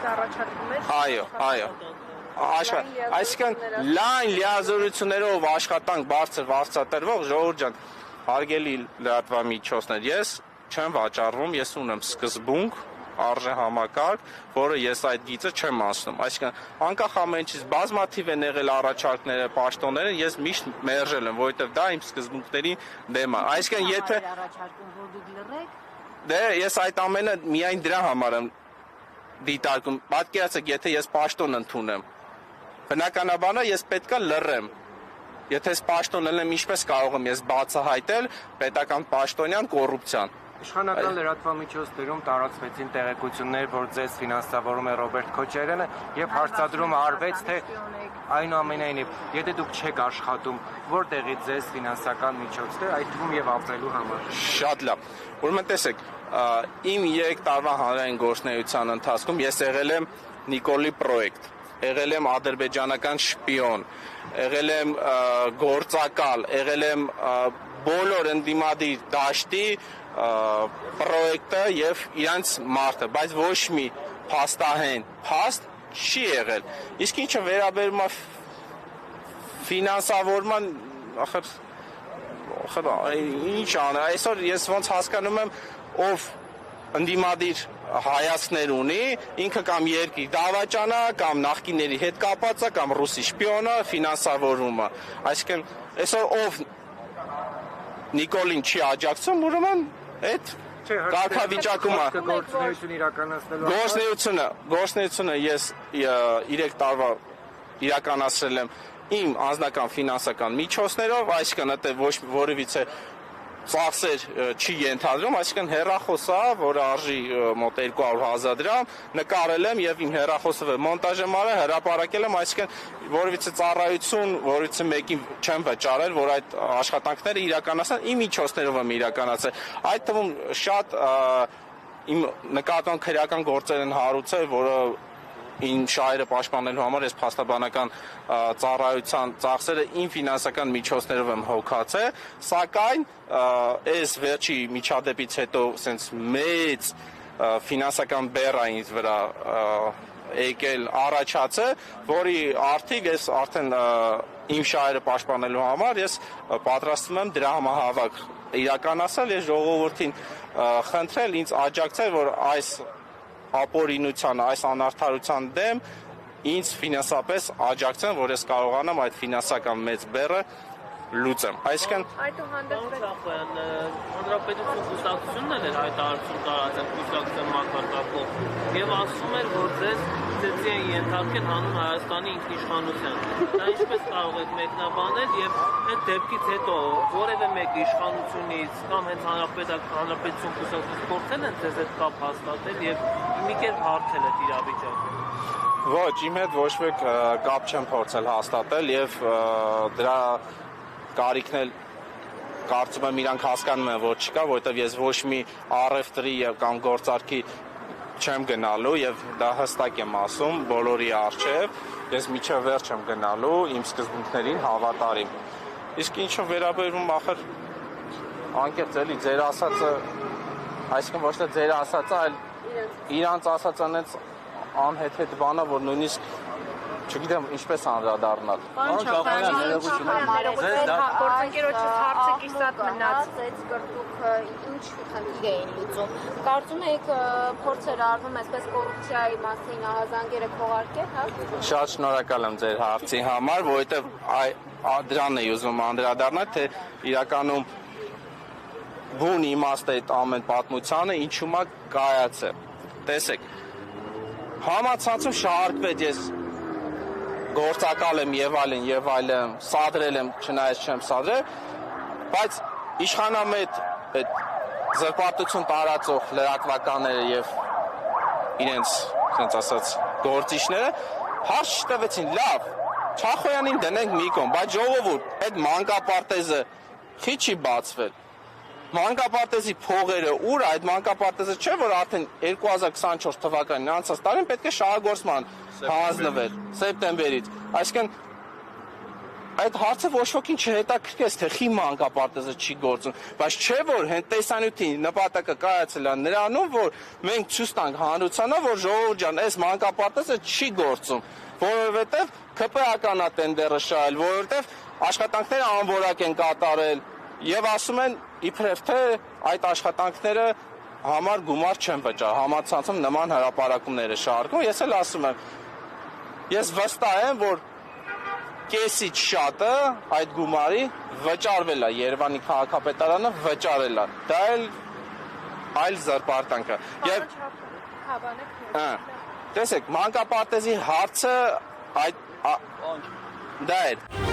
Այդ առաջարկում էր։ Այո։ Այսինքն լայն լիազորություններով աշխատանք բարձր վարձատրվող ժողովուրդ ջան, հարգելի լրատվամիջոցներ, ես չեմ վաճառվում, ես ունեմ սկզբունք, արժե համակարգ, որը ես այդ գիծը չեմ անցնում։ Այսինքն անկախ ամենից բազմաթիվ են եղել առաջարկները, պաշտոնները, ես միշտ մերժել եմ, որովհետև դա իմ սկզբունքների դեմ է։ Այսինքն եթե առաջարկում որ դուք լռեք, դե ես այդ ամենը միայն դրա համար եմ դիտարկում։ Պատկերացրեք, եթե ես պաշտոն ընդունեմ, բնականաբար ես պետքա լռեմ։ Եթե ես պաշտոն եմ, ինչպես կարող եմ ես բացահայտել պետական պաշտոնյան կոռուպցիան։ Իշխանական լրատվամիջոցներում տարածվեցին տեղեկություններ, որ ձեզ ֆինանսավորում է Ռոբերտ Քոչարյանը եւ հարցադրումը արվեց, թե այնուամենայնիվ, եթե դուք չեք աշխատում, որտեղից ձեզ ֆինանսական միջոցներ, այդ թվում եւ ապրելու համար։ Շատ լավ։ Ուրեմն տեսեք, իմ 3 տարվա հանրային գործունեության ընթացքում ես եղել եմ Նիկոլի պրոյեկտ, եղել եմ ադրբեջանական շպիոն, եղել եմ գործակալ, եղել եմ բոլոր ընդդիմադիր դաշտի պրոյեկտը եւ իրանց մարդը, բայց ոչ մի փաստահեն փաստ չի եղել։ Իսկ ինչը վերաբերում է ֆինանսավորման, ինչ անը, այսօր ես ոնց հասկանում եմ, ով ընդդիմադիր հայացքներ ունի, ինքը կամ երկրի դավաճանա, կամ նախկինների հետ կապած է, կամ ռուսի շպիոնը, ֆինանսավորումը։ Այսինքն այսօր ով Նիկոլին չի աջակցում, ուրեմն այդ կարգավիճակում է։ Գործունեությունը ես 3 տարվա իրականացրել եմ իմ անձնական ֆինանսական միջոցներով, այսինքն դա ոչ որևիցե ծախսեր չի ենթադրում, այսինքն հեռախոսը, որը արժի մոտ 200,000 դրամ, նկարել եմ եւ իմ հեռախոսը մոնտաժ եմ արել, հրապարակել եմ, այսինքն որևիցե ծառայություն, որևիցե մեկին չեմ վճարել, որ այդ աշխատանքները իրականացնեն, իմ միջոցներով եմ իրականացրել։ Այդ թվում շատ իմ նկատմամբ քրեական գործեր են հարուցել, որը իմ շահերը պաշտպանելու համար ես փաստաբանական ծառայության ծախսերը իմ ֆինանսական միջոցներով եմ հոգացել, սակայն այս վերջի միջադեպից հետո սենց մեծ ֆինանսական բեռ ինձ վրա եկել առաջացել, որի արդիվ ես արդեն իմ շահերը պաշտպանելու համար ես պատրաստվում եմ դրա համահավաք իրականացնել, ես ժողովրդին խնդրել ինձ աջակցել, որ այս ապօրինության, այս անարդարության դեմ ինձ ֆինանսապես աջակցեն, որ ես կարողանամ այդ ֆինանսական մեծ բեռը լուծեմ։ Այսինքն այդուհանդերձ հանրապետություն կուսակցությունն էլ էր հայտարարություն տարածել կուսակցության մակարդակով եւ ասում էր, որ ձեզ ծեծի են ենթարկել հանուն Հայաստանի ինքնիշխանության։ Դա ինչպես կարող եք մեկնաբանել եւ այդ դեպքից հետո որևէ մեկ իշխանությունից կամ հենց հանրապետություն կուսակցություն փորձել են ձեզ այդ կապ հաստատել եւ մի կերպ հարթել այդ իրավիճակը։ Ոչ, իմ հետ ոչ մեկ կապ չեմ փորձել հաստատել եւ դրա կարիքն էլ կարծում եմ իրանք հասկանում են, որ չկա, որովհետև ես ոչ մի առևտրի կամ գործարքի չեմ գնալու եւ դա հստակ եմ ասում բոլորի առջեւ, ես միջև վերջ եմ գնալու իմ սկզբունքներին հավատարիմ։ Իսկ ինչը վերաբերում ախր անկեղծ էլի ձեր ասածը, այսինքն ոչ թե ձեր ասածը, այլ իրանց ասածը այնց անհետ բանա, որ նույնիսկ չգիտեմ ինչպես անդրադառնալ։ Պարոն Չախոյան, գործընկերոջս հարցը կիսատ մնաց։ Դուք ինչ խնդիր էին լուծում։ Կարծում եք փորձեր արվում այսպես կոռուպցիայի մասին ահազանգերը քողարկել, հա։ Շատ շնորհակալ եմ ձեր հարցի համար, որովհետև դրան էի ուզում անդրադառնալ, թե իրականում բուն իմաստ է այդ ամեն պատմությանը ինչու՞ մա կայացել։ Տեսեք, համացանցում շահարկվեց ես գործակալ եմ եւ այլն, սադրել եմ, չնայած չեմ սադրել, բայց իշխանամետ այդ զրպարտություն տարածող լրատվականները եւ իրենց, ասենց ասած, գործիչները հարց չտվեցին, լավ, Չախոյանին դնենք մի կողմ, բայց ժողովուրդ, այդ մանկապարտեզը խի չի բացվել։ Մանկապարտեզի փողերը ուր, այդ մանկապարտեզը չէ, որ արդեն 2024 թվականին անցած տարին պետք է շահագործման հանձնվել սեպտեմբերից։ Այսինքն այդ հարցը ոչ ոքին չհետաքրքրեց, թե խի մանկապարտեզը չի գործում, բայց չէ որ հենց տեսանյութի նպատակը կայացել է նրանում, որ մենք ցույց տանք հանրությանը, որ ժողովուրդ ջան, այս մանկապարտեզը չի գործում, որովհետև ԿՊԱ-ական է տենդերը շահել, որովհետև աշխատանքները անորակ են կատարել եւ ասում են իբրև թե այդ աշխատանքները համար գումար չեն վճար, համացանցում նման հրապարակումներ է շարքում, ես էլ ասում եմ, ես վստահ եմ, որ կեսից շատը այդ գումարի վճարվել է, Երևանի քաղաքապետարանը վճարել է, դա էլ այլ զրպարտանք է, եւ տեսեք, մանկապարտեզի հարցը այդ դա է